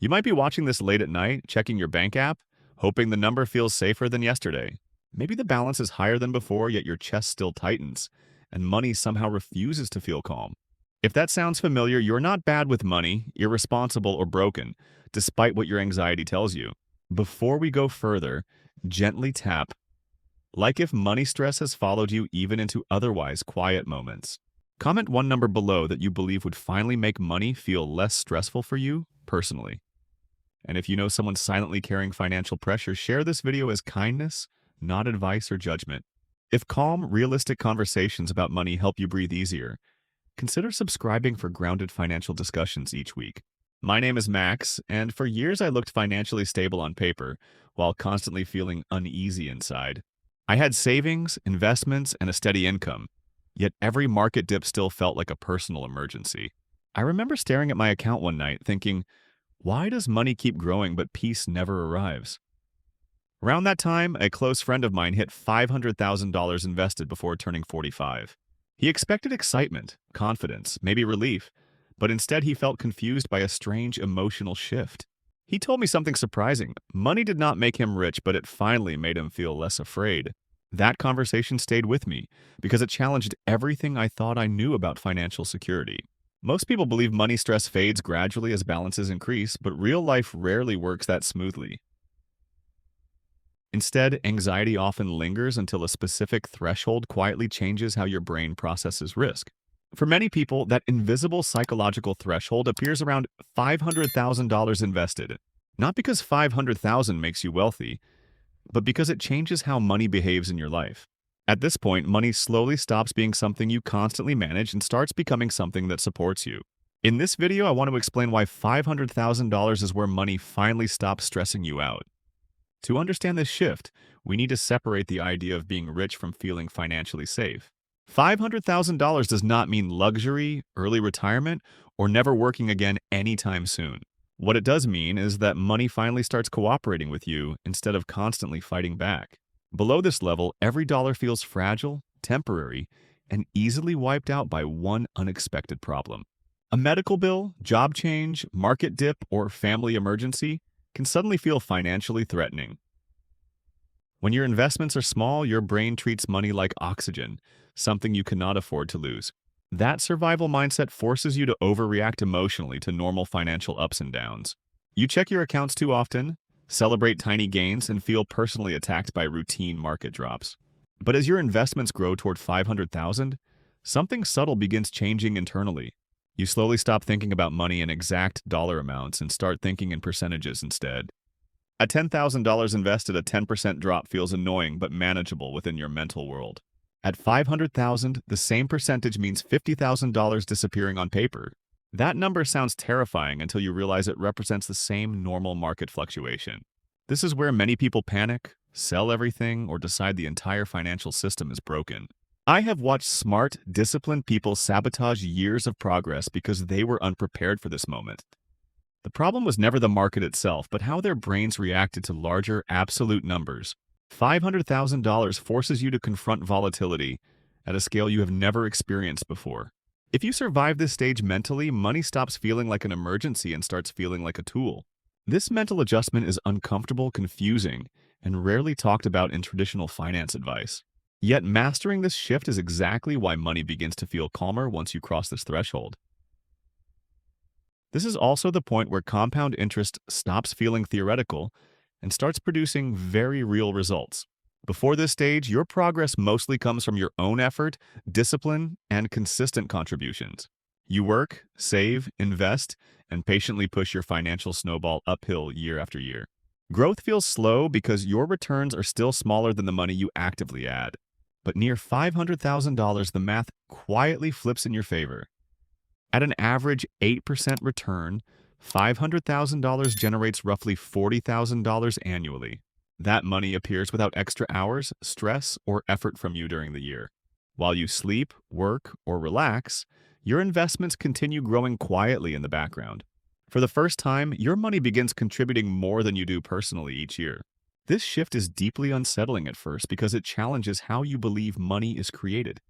You might be watching this late at night, checking your bank app, hoping the number feels safer than yesterday. Maybe the balance is higher than before, yet your chest still tightens, and money somehow refuses to feel calm. If that sounds familiar, you're not bad with money, irresponsible, or broken, despite what your anxiety tells you. Before we go further, gently tap, like if money stress has followed you even into otherwise quiet moments. Comment one number below that you believe would finally make money feel less stressful for you personally. And if you know someone silently carrying financial pressure, share this video as kindness, not advice or judgment. If calm, realistic conversations about money help you breathe easier, consider subscribing for grounded financial discussions each week. My name is Max, and for years I looked financially stable on paper while constantly feeling uneasy inside. I had savings, investments, and a steady income, yet every market dip still felt like a personal emergency. I remember staring at my account one night thinking, why does money keep growing but peace never arrives? Around that time, a close friend of mine hit $500,000 invested before turning 45. He expected excitement, confidence, maybe relief, but instead he felt confused by a strange emotional shift. He told me something surprising. Money did not make him rich, but it finally made him feel less afraid. That conversation stayed with me because it challenged everything I thought I knew about financial security. Most people believe money stress fades gradually as balances increase, but real life rarely works that smoothly. Instead, anxiety often lingers until a specific threshold quietly changes how your brain processes risk. For many people, that invisible psychological threshold appears around $500,000 invested, not because $500,000 makes you wealthy, but because it changes how money behaves in your life. At this point, money slowly stops being something you constantly manage and starts becoming something that supports you. In this video, I want to explain why $500,000 is where money finally stops stressing you out. To understand this shift, we need to separate the idea of being rich from feeling financially safe. $500,000 does not mean luxury, early retirement, or never working again anytime soon. What it does mean is that money finally starts cooperating with you instead of constantly fighting back. Below this level, every dollar feels fragile, temporary, and easily wiped out by one unexpected problem. A medical bill, job change, market dip, or family emergency can suddenly feel financially threatening. When your investments are small, your brain treats money like oxygen, something you cannot afford to lose. That survival mindset forces you to overreact emotionally to normal financial ups and downs. You check your accounts too often, celebrate tiny gains, and feel personally attacked by routine market drops. But as your investments grow toward $500,000, something subtle begins changing internally. You slowly stop thinking about money in exact dollar amounts and start thinking in percentages instead. At $10,000 invested, a 10% drop feels annoying but manageable within your mental world. At $500,000, the same percentage means $50,000 disappearing on paper. That number sounds terrifying until you realize it represents the same normal market fluctuation. This is where many people panic, sell everything, or decide the entire financial system is broken. I have watched smart, disciplined people sabotage years of progress because they were unprepared for this moment. The problem was never the market itself, but how their brains reacted to larger, absolute numbers. $500,000 forces you to confront volatility at a scale you have never experienced before. If you survive this stage mentally, money stops feeling like an emergency and starts feeling like a tool. This mental adjustment is uncomfortable, confusing, and rarely talked about in traditional finance advice. Yet mastering this shift is exactly why money begins to feel calmer once you cross this threshold. This is also the point where compound interest stops feeling theoretical and starts producing very real results. Before this stage, your progress mostly comes from your own effort, discipline, and consistent contributions. You work, save, invest, and patiently push your financial snowball uphill year after year. Growth feels slow because your returns are still smaller than the money you actively add. But near $500,000, the math quietly flips in your favor. At an average 8% return, $500,000 generates roughly $40,000 annually. That money appears without extra hours, stress, or effort from you during the year. While you sleep, work, or relax, your investments continue growing quietly in the background. For the first time, your money begins contributing more than you do personally each year. This shift is deeply unsettling at first because it challenges how you believe money is created.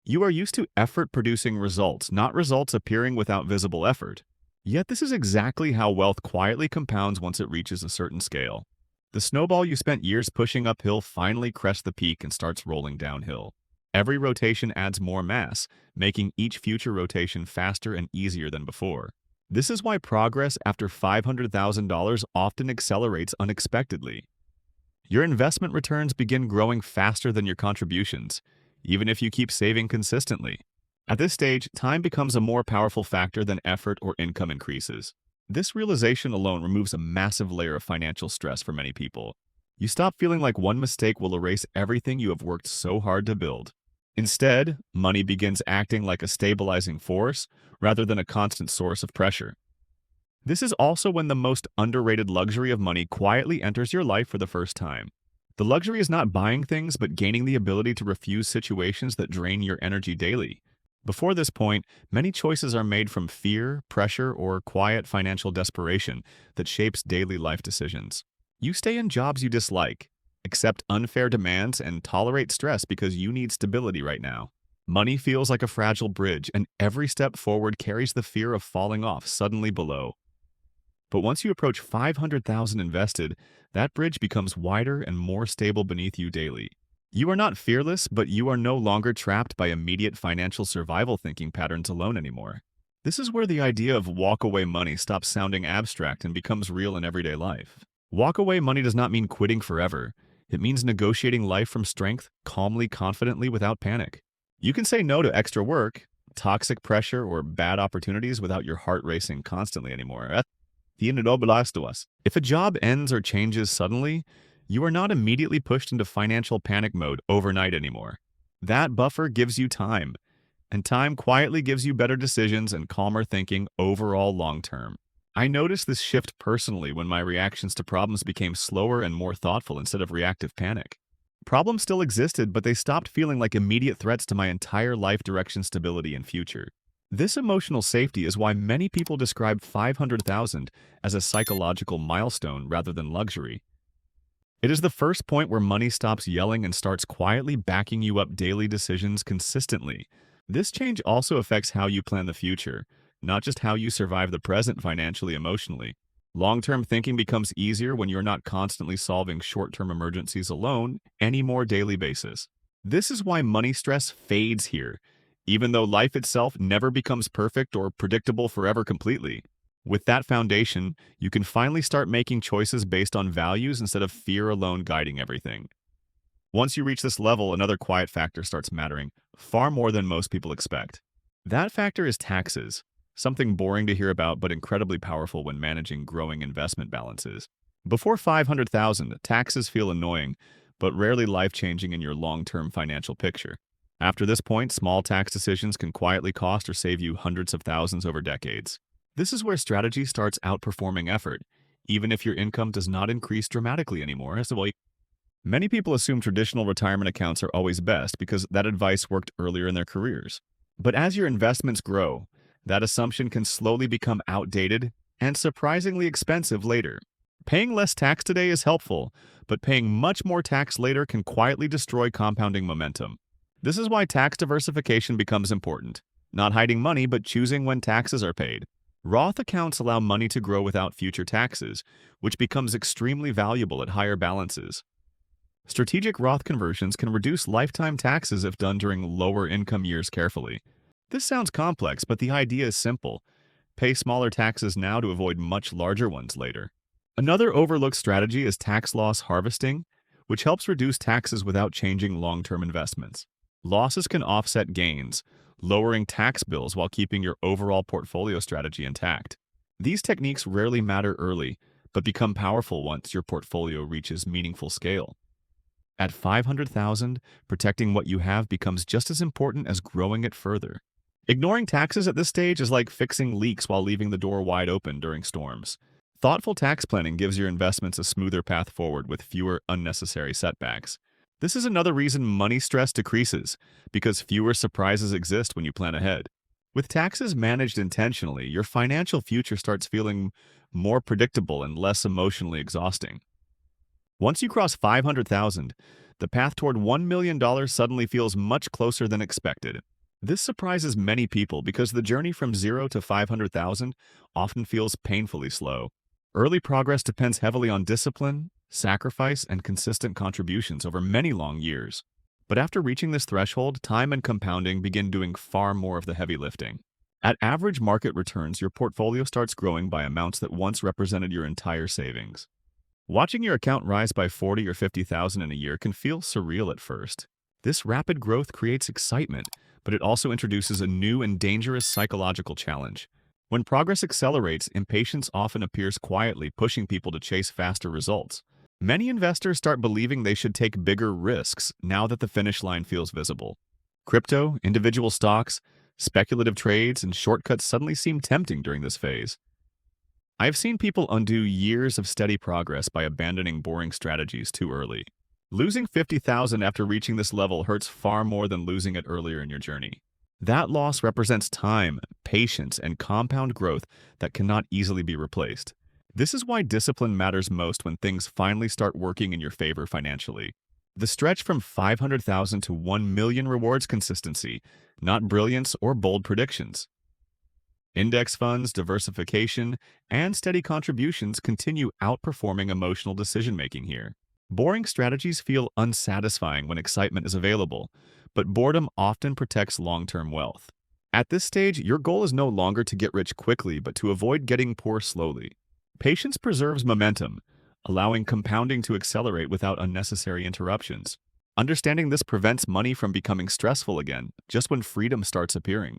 You are used to effort producing results, not results appearing without visible effort. Yet this is exactly how wealth quietly compounds once it reaches a certain scale. The snowball you spent years pushing uphill finally crests the peak and starts rolling downhill. Every rotation adds more mass, making each future rotation faster and easier than before. This is why progress after $500,000 often accelerates unexpectedly. Your investment returns begin growing faster than your contributions, even if you keep saving consistently. At this stage, time becomes a more powerful factor than effort or income increases. This realization alone removes a massive layer of financial stress for many people. You stop feeling like one mistake will erase everything you have worked so hard to build. Instead, money begins acting like a stabilizing force rather than a constant source of pressure. This is also when the most underrated luxury of money quietly enters your life for the first time. The luxury is not buying things, but gaining the ability to refuse situations that drain your energy daily. Before this point, many choices are made from fear, pressure, or quiet financial desperation that shapes daily life decisions. You stay in jobs you dislike, accept unfair demands, and tolerate stress because you need stability right now. Money feels like a fragile bridge, and every step forward carries the fear of falling off suddenly below. But once you approach 500,000 invested, that bridge becomes wider and more stable beneath you daily. You are not fearless, but you are no longer trapped by immediate financial survival thinking patterns alone anymore. This is where the idea of walk-away money stops sounding abstract and becomes real in everyday life. Walk-away money does not mean quitting forever. It means negotiating life from strength, calmly, confidently, without panic. You can say no to extra work, toxic pressure, or bad opportunities without your heart racing constantly anymore. If a job ends or changes suddenly, you are not immediately pushed into financial panic mode overnight anymore. That buffer gives you time, and time quietly gives you better decisions and calmer thinking overall long term. I noticed this shift personally when my reactions to problems became slower and more thoughtful instead of reactive panic. Problems still existed, but they stopped feeling like immediate threats to my entire life direction, stability, and future. This emotional safety is why many people describe 500,000 as a psychological milestone rather than luxury. It is the first point where money stops yelling and starts quietly backing you up daily decisions consistently. This change also affects how you plan the future, not just how you survive the present financially, emotionally. Long-term thinking becomes easier when you're not constantly solving short-term emergencies alone any more daily basis. This is why money stress fades here, even though life itself never becomes perfect or predictable forever completely. With that foundation, you can finally start making choices based on values instead of fear alone guiding everything. Once you reach this level, another quiet factor starts mattering, far more than most people expect. That factor is taxes, something boring to hear about but incredibly powerful when managing growing investment balances. Before 500,000, taxes feel annoying, but rarely life-changing in your long-term financial picture. After this point, small tax decisions can quietly cost or save you hundreds of thousands over decades. This is where strategy starts outperforming effort, even if your income does not increase dramatically anymore. Many people assume traditional retirement accounts are always best because that advice worked earlier in their careers. But as your investments grow, that assumption can slowly become outdated and surprisingly expensive later. Paying less tax today is helpful, but paying much more tax later can quietly destroy compounding momentum. This is why tax diversification becomes important. Not hiding money, but choosing when taxes are paid. Roth accounts allow money to grow without future taxes, which becomes extremely valuable at higher balances. Strategic Roth conversions can reduce lifetime taxes if done during lower income years carefully. This sounds complex, but the idea is simple. Pay smaller taxes now to avoid much larger ones later. Another overlooked strategy is tax loss harvesting, which helps reduce taxes without changing long-term investments. Losses can offset gains, lowering tax bills while keeping your overall portfolio strategy intact. These techniques rarely matter early, but become powerful once your portfolio reaches meaningful scale. At 500,000, protecting what you have becomes just as important as growing it further. Ignoring taxes at this stage is like fixing leaks while leaving the door wide open during storms. Thoughtful tax planning gives your investments a smoother path forward with fewer unnecessary setbacks. This is another reason money stress decreases, because fewer surprises exist when you plan ahead. With taxes managed intentionally, your financial future starts feeling more predictable and less emotionally exhausting. Once you cross 500,000, the path toward $1 million suddenly feels much closer than expected. This surprises many people because the journey from 0 to 500,000 often feels painfully slow. Early progress depends heavily on discipline, sacrifice, and consistent contributions over many long years. But after reaching this threshold, time and compounding begin doing far more of the heavy lifting. At average market returns, your portfolio starts growing by amounts that once represented your entire savings. Watching your account rise by 40 or 50,000 in a year can feel surreal at first. This rapid growth creates excitement, but it also introduces a new and dangerous psychological challenge. When progress accelerates, impatience often appears quietly, pushing people to chase faster results. Many investors start believing they should take bigger risks now that the finish line feels visible. Crypto, individual stocks, speculative trades, and shortcuts suddenly seem tempting during this phase. I have seen people undo years of steady progress by abandoning boring strategies too early. Losing 50,000 after reaching this level hurts far more than losing it earlier in your journey. That loss represents time, patience, and compound growth that cannot easily be replaced. This is why discipline matters most when things finally start working in your favor financially. The stretch from 500,000 to 1 million rewards consistency, not brilliance or bold predictions. Index funds, diversification, and steady contributions continue outperforming emotional decision-making here. Boring strategies feel unsatisfying when excitement is available, but boredom often protects long-term wealth. At this stage, your goal is no longer to get rich quickly, but to avoid getting poor slowly. Patience preserves momentum, allowing compounding to accelerate without unnecessary interruptions. Understanding this prevents money from becoming stressful again, just when freedom starts appearing.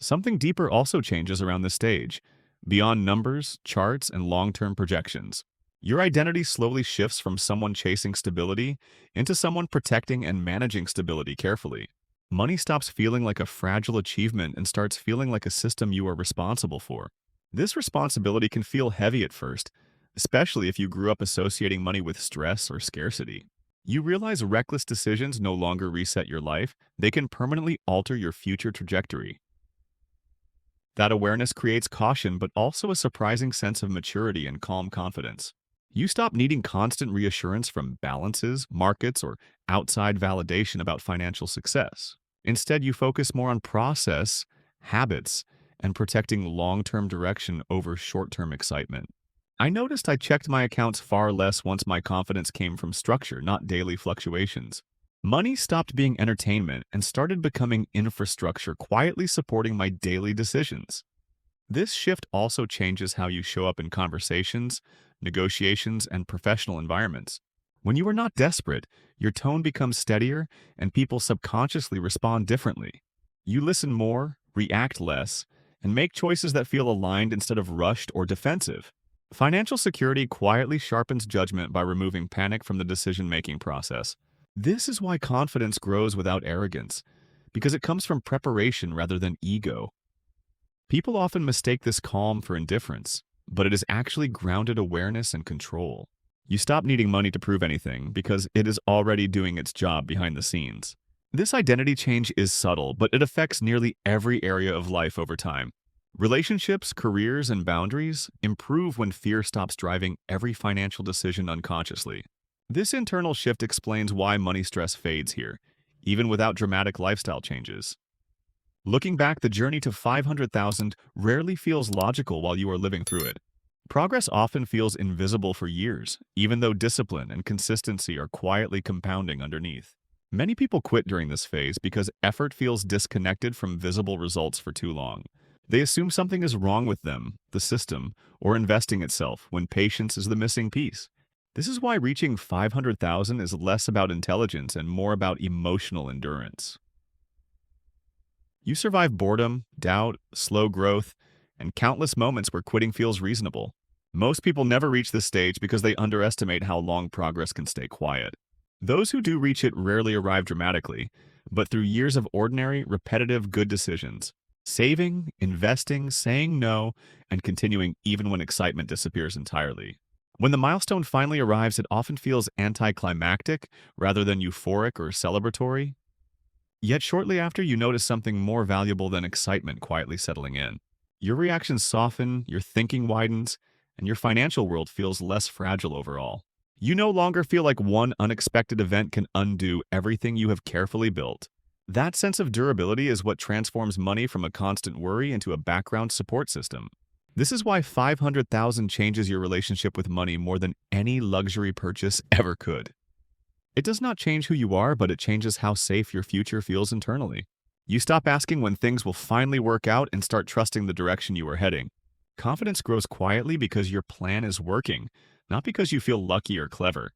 Something deeper also changes around this stage, beyond numbers, charts, and long-term projections. Your identity slowly shifts from someone chasing stability into someone protecting and managing stability carefully. Money stops feeling like a fragile achievement and starts feeling like a system you are responsible for. This responsibility can feel heavy at first, especially if you grew up associating money with stress or scarcity. You realize reckless decisions no longer reset your life, they can permanently alter your future trajectory. That awareness creates caution but also a surprising sense of maturity and calm confidence. You stop needing constant reassurance from balances, markets, or outside validation about financial success. Instead, you focus more on process, habits, and protecting long-term direction over short-term excitement. I noticed I checked my accounts far less once my confidence came from structure, not daily fluctuations. Money stopped being entertainment and started becoming infrastructure, quietly supporting my daily decisions. This shift also changes how you show up in conversations, negotiations, and professional environments. When you are not desperate, your tone becomes steadier and people subconsciously respond differently. You listen more, react less, and make choices that feel aligned instead of rushed or defensive. Financial security quietly sharpens judgment by removing panic from the decision-making process. This is why confidence grows without arrogance, because it comes from preparation rather than ego. People often mistake this calm for indifference, but it is actually grounded awareness and control. You stop needing money to prove anything because it is already doing its job behind the scenes. This identity change is subtle, but it affects nearly every area of life over time. Relationships, careers, and boundaries improve when fear stops driving every financial decision unconsciously. This internal shift explains why money stress fades here, even without dramatic lifestyle changes. Looking back, the journey to 500,000 rarely feels logical while you are living through it. Progress often feels invisible for years, even though discipline and consistency are quietly compounding underneath. Many people quit during this phase because effort feels disconnected from visible results for too long. They assume something is wrong with them, the system, or investing itself, when patience is the missing piece. This is why reaching 500,000 is less about intelligence and more about emotional endurance. You survive boredom, doubt, slow growth, and countless moments where quitting feels reasonable. Most people never reach this stage because they underestimate how long progress can stay quiet. Those who do reach it rarely arrive dramatically, but through years of ordinary, repetitive good decisions. Saving, investing, saying no, and continuing even when excitement disappears entirely. When the milestone finally arrives, it often feels anticlimactic rather than euphoric or celebratory. Yet shortly after, you notice something more valuable than excitement quietly settling in. Your reactions soften, your thinking widens, and your financial world feels less fragile overall. You no longer feel like one unexpected event can undo everything you have carefully built. That sense of durability is what transforms money from a constant worry into a background support system. This is why 500,000 changes your relationship with money more than any luxury purchase ever could. It does not change who you are, but it changes how safe your future feels internally. You stop asking when things will finally work out and start trusting the direction you are heading. Confidence grows quietly because your plan is working, not because you feel lucky or clever.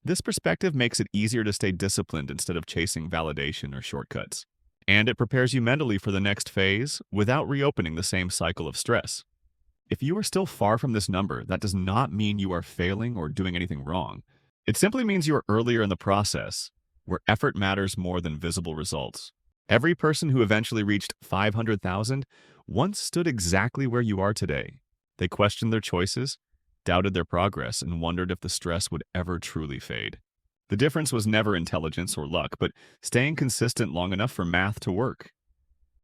This perspective makes it easier to stay disciplined instead of chasing validation or shortcuts. And it prepares you mentally for the next phase without reopening the same cycle of stress. If you are still far from this number, that does not mean you are failing or doing anything wrong. It simply means you are earlier in the process, where effort matters more than visible results. Every person who eventually reached 500,000 once stood exactly where you are today. They questioned their choices, doubted their progress, and wondered if the stress would ever truly fade. The difference was never intelligence or luck, but staying consistent long enough for math to work.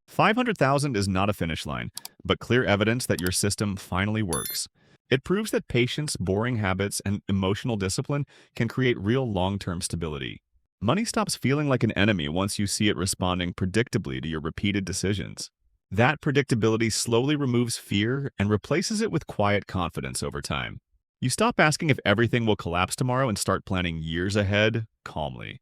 500,000 is not a finish line, but clear evidence that your system finally works. It proves that patience, boring habits, and emotional discipline can create real long-term stability. Money stops feeling like an enemy once you see it responding predictably to your repeated decisions. That predictability slowly removes fear and replaces it with quiet confidence over time. You stop asking if everything will collapse tomorrow and start planning years ahead calmly.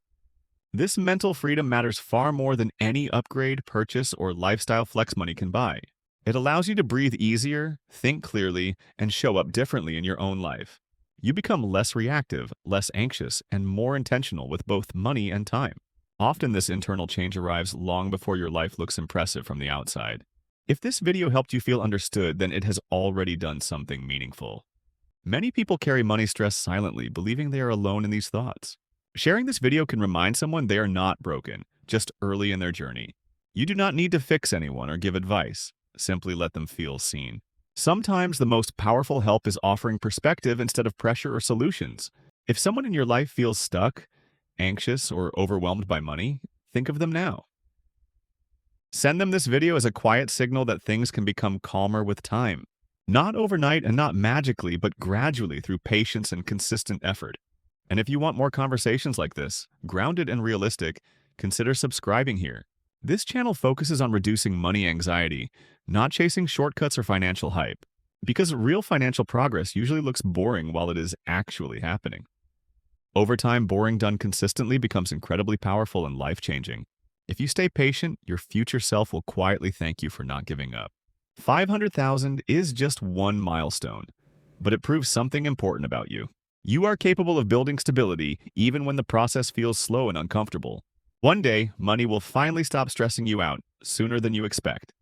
This mental freedom matters far more than any upgrade, purchase, or lifestyle flex money can buy. It allows you to breathe easier, think clearly, and show up differently in your own life. You become less reactive, less anxious, and more intentional with both money and time. Often this internal change arrives long before your life looks impressive from the outside. If this video helped you feel understood, then it has already done something meaningful. Many people carry money stress silently, believing they are alone in these thoughts. Sharing this video can remind someone they are not broken, just early in their journey. You do not need to fix anyone or give advice. Simply let them feel seen. Sometimes the most powerful help is offering perspective instead of pressure or solutions. If someone in your life feels stuck, anxious, or overwhelmed by money, think of them now. Send them this video as a quiet signal that things can become calmer with time. Not overnight and not magically, but gradually through patience and consistent effort. And if you want more conversations like this, grounded and realistic, consider subscribing here. This channel focuses on reducing money anxiety, not chasing shortcuts or financial hype, because real financial progress usually looks boring while it is actually happening. Over time, boring done consistently becomes incredibly powerful and life-changing. If you stay patient, your future self will quietly thank you for not giving up. 500,000 is just one milestone, but it proves something important about you. You are capable of building stability even when the process feels slow and uncomfortable. One day, money will finally stop stressing you out sooner than you expect.